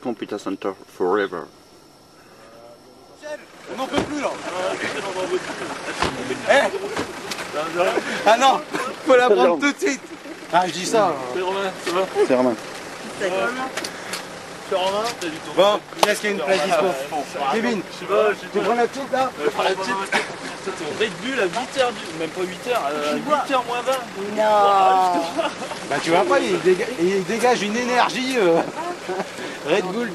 Computer Center forever. On n'en peut plus là. Ah non, faut la prendre tout de suite. Ah, je dis ça. C'est Romain, ça va? C'est Romain. C'est Romain? Bon, qui est-ce qu'il y a une place dispo? Kevin, tu prends la petite là? Je prends la petite. Red Bull à 8h, même pas 8h, à 8h moins 20. Non. Bah tu vois pas, il dégage une énergie. Red Bull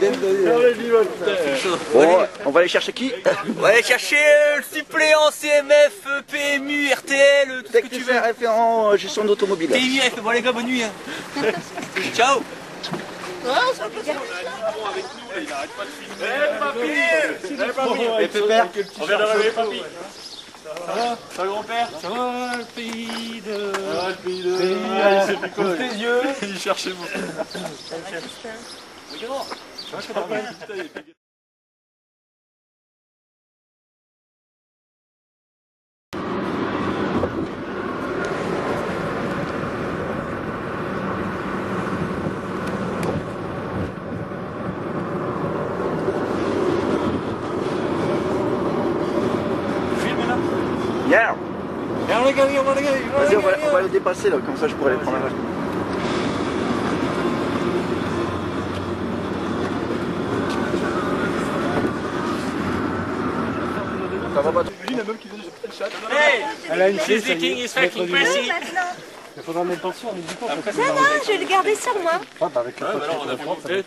Bon, on va aller chercher qui? On va aller chercher le suppléant CMF, PMU, RTL, tout ce que tu veux. Référent gestion d'automobile. PMU, bon les gars, bonne nuit. Hein. Ciao. Bon avec nous, là, il arrête pas de filmer. Papy! On vient d'arriver, papy. Ça va? Ça va, grand-père? Ça va le pays de... Ça va, le pays de... il s'est fait quoi? tes yeux. Il cherchait moi. Regarde, je crois pas. Yeah. Vas-y, On va le dépasser là, comme ça je pourrais les prendre. Ça va pas. Imagine la meuf qui faisait le chat. Hey, elle a une clé, this king is fucking crazy. il faudra mettre tension, on est du coup. Non, je vais le garder sur moi. Avec la alors on a fait monter.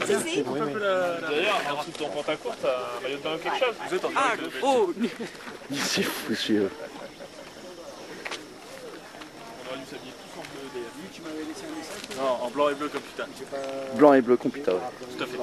Si. D'ailleurs, en dessous de ton pantacourt, t'as un maillot de bain ou quelque chose. Vous êtes en Ah, oh. C'est fou celui-là. On aurait dû s'habiller tous en bleu d'ailleurs. Tu m'avais laissé un message? Non, en blanc et bleu comme putain. Blanc et bleu computer. Ouais. Tout à fait.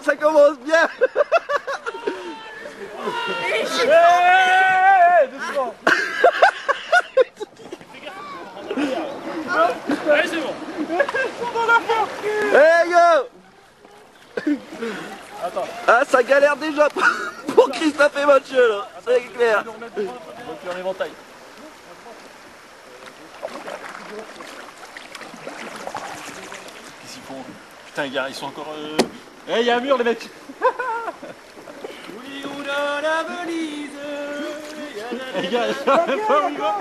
Ça commence bien. Doucement. Allez, c'est bon. Hey go. Attends. Ah, ça galère déjà pour Christophe et Mathieu là, c'est clair. Donc en éventail. Qu'est-ce qu'ils font? Putain, gars, ils sont encore... Eh, il y a un mur, les mecs. Oui, ou dans la valise. Les gars, ils savent même pas où ils vont.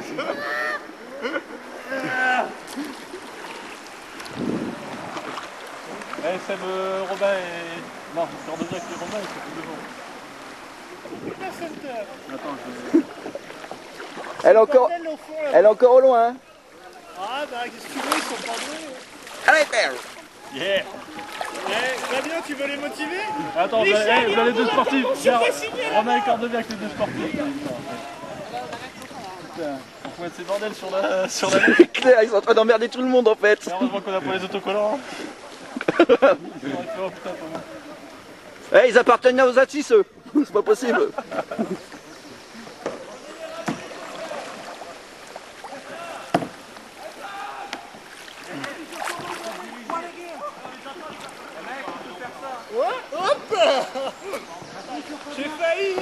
Eh, Seb, Robin et... Non, je suis redevenu avec les Robin, ils sont plus devant. Attends, Elle est encore au loin. Hein. Ah bah qu'est-ce que tu veux, ils sont pas doués. Allez père. Yeah. Eh, Fabien, tu veux les motiver? Attends, vous avez les deux sportifs. Romain et Cordonnier avec les deux sportifs. Putain, on faut mettre ces bordels sur la C'est clair, ils sont en train d'emmerder tout le monde en fait. heureusement qu'on a pas les autocollants. Eh, ils appartiennent aux Atis eux. C'est pas possible. J'ai failli.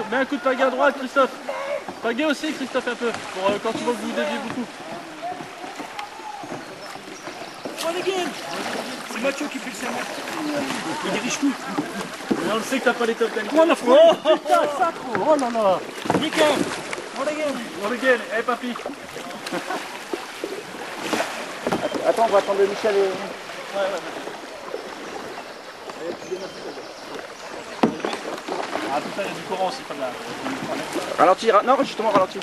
Mets un coup de pagaie à droite, Christophe. Pagaie aussi, Christophe, un peu, pour quand tu vois que vous déviez beaucoup. C'est Mathieu qui fait le serment. Il dirige tout. Mais on le sait que t'as pas les top 10. Oh la fois. Oh sacre. Oh là là. Nickel. On le gagne, eh papy. Attends, on va attendre Michel et... Ah putain, il y a du courant aussi comme là. Ralentir, non justement ralentir.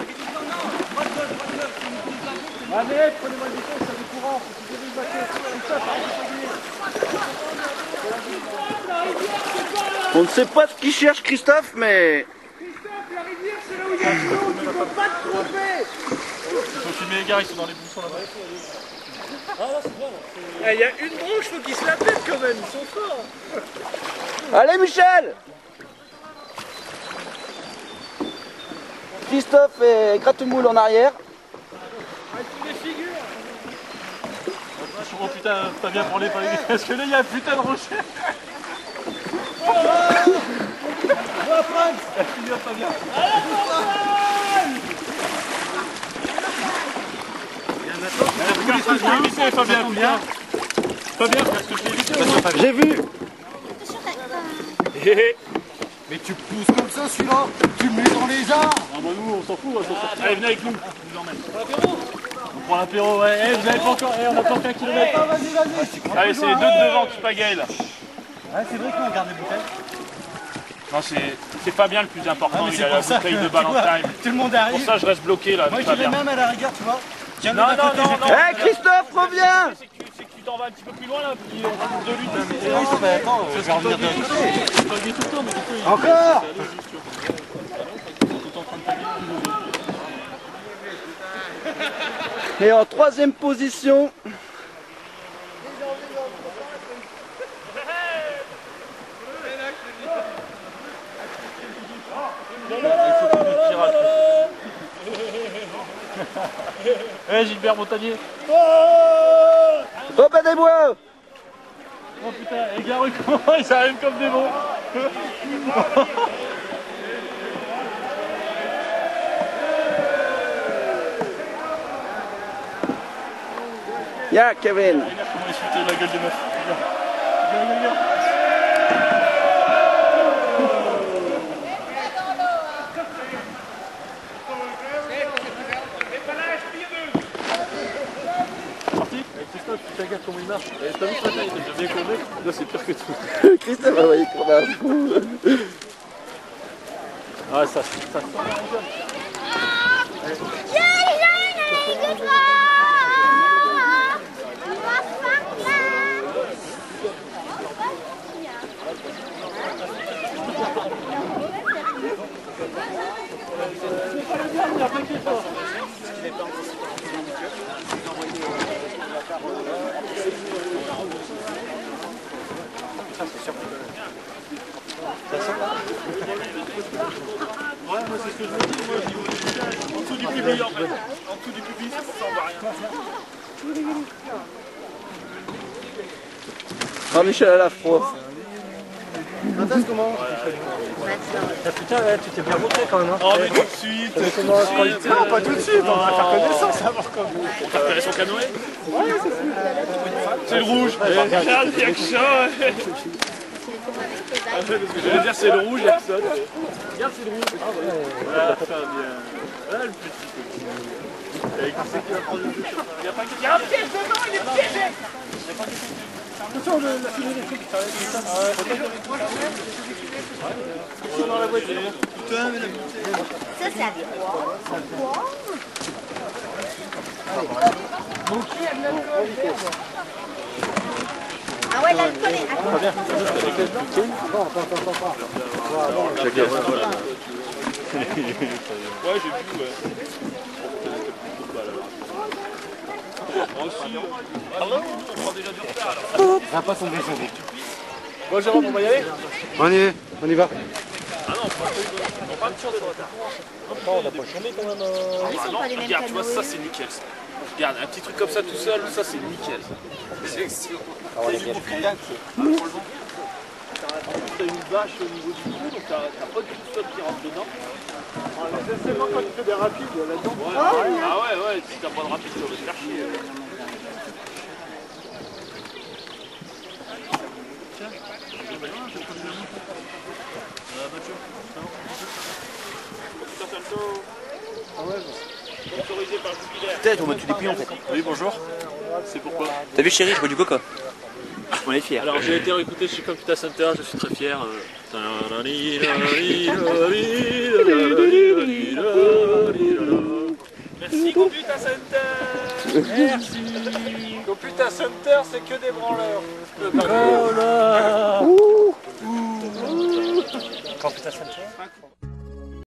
Allez, prenez-moi le vitesse, ça a du courant. Si vous avez le baquet, On ne sait pas ce qu'il cherche Christophe, mais... Christophe, la rivière, c'est là où il y a de l'eau, tu peux pas te tromper. Il faut filmer les gars, ils sont dans les buissons là-bas. Il y a une branche, faut qu'ils se la pètent quand même, ils sont forts. Allez Michel! Christophe et Gratte-Moule en arrière. Oh putain, t'as bien prendre les palais. Parce que là, il y a un putain de rocher. Oh Franck! Figure pas bien. Fabien, parce que je l'ai vu. J'ai vu. Mais tu pousses comme ça celui-là, tu le mets dans les arbres. Ah bah nous, on s'en fout. Allez, venez avec nous. Nous emmène. On prend l'apéro, ouais. Eh, vous avez pas encore. Eh, on a pas fait 1 kilomètre. Vas-y. Allez, c'est les deux de devant qui pagayent là. Ouais, c'est vrai qu'on garde les bouteilles. Non, c'est Fabien le plus important. Il a la bouteille de Valentine. Tout le monde Pour arrive. ça, je reste bloqué là. Moi, je dirais même à la rigueur, tu vois. Tiens, Non, non, non. Eh Christophe, reviens! C'est que tu t'en vas un petit peu plus loin là, puis on rajoute de l'huile. Attends, je vais revenir de l'autre côté. Paguer tout le temps, mais du coup, Encore. Et en 3e position, Eh Gilbert Montagnier. au bas des bois! Oh putain, les gars, comment ils arrivent comme des bons. Ya Kevin! Comment ils se la gueule des meufs. Viens. Parti. Christophe, tu regardes comment il marche. T'as vu ce matin, il était bien courbé. Là, c'est pire que tout. Christophe a envoyé comme un fou. Ah, ça sent la gueule. Ouais, moi c'est ce que je me dis, moi je dis en dessous du pubis en fait. En dessous du pubis, c'est pour ça on voit rien. Oh Michel a la froid. Comment? Putain, ouais, tu t'es bien montré quand même. Hein. Oh mais tout de suite, Non, pas tout de suite, on va faire connaissance avant comme. On t'a repéré son canoë? Ouais, c'est le rouge. Regarde, il y a que ça. Parce que j'allais dire c'est le rouge, il y a que ça. Regarde, c'est le rouge. Ah ouais. Voilà, ça bien. Voilà le petit. Avec qui c'est qui va prendre le jeu? Il y a un piège dedans, il est piégé. Attention, la filet des trucs, ça va être ça. Ils sont dans la voiture. Putain, mais la bouteille. Ça, c'est à toi. Ah ouais, l'alcool est... Très bien. Ouais, j'ai vu, ouais. Allô, on prend déjà du retard alors. On va pas tomber sur des. Bon Jérôme, on va y aller? On y va. Ah non, on prend une chance de retard. On n'a pas chômé quand même. Ils sont Non, pas les mêmes regarde, tu vois, ça canoës. c'est nickel. Ça. Regarde, un petit truc comme ça tout seul, ça c'est nickel. C'est excellent. C'est du bouquet. T'as une bâche au niveau du cou, donc t'as pas du tout sol qui rentre dedans. C'est seulement quand tu fais des rapides là-dedans. Ouais, ah ouais, si t'as pas de rapide, tu vas te faire chier. Peut-être, on met tous des pions en fait. Oui, bonjour. C'est pourquoi? T'as vu chérie, je bois du coca. On est fiers. Alors j'ai été recruté chez Computa Center, je suis très fier. Merci Computa Center. Merci. Computa Center, c'est que des branleurs. Oh là. Computa Center.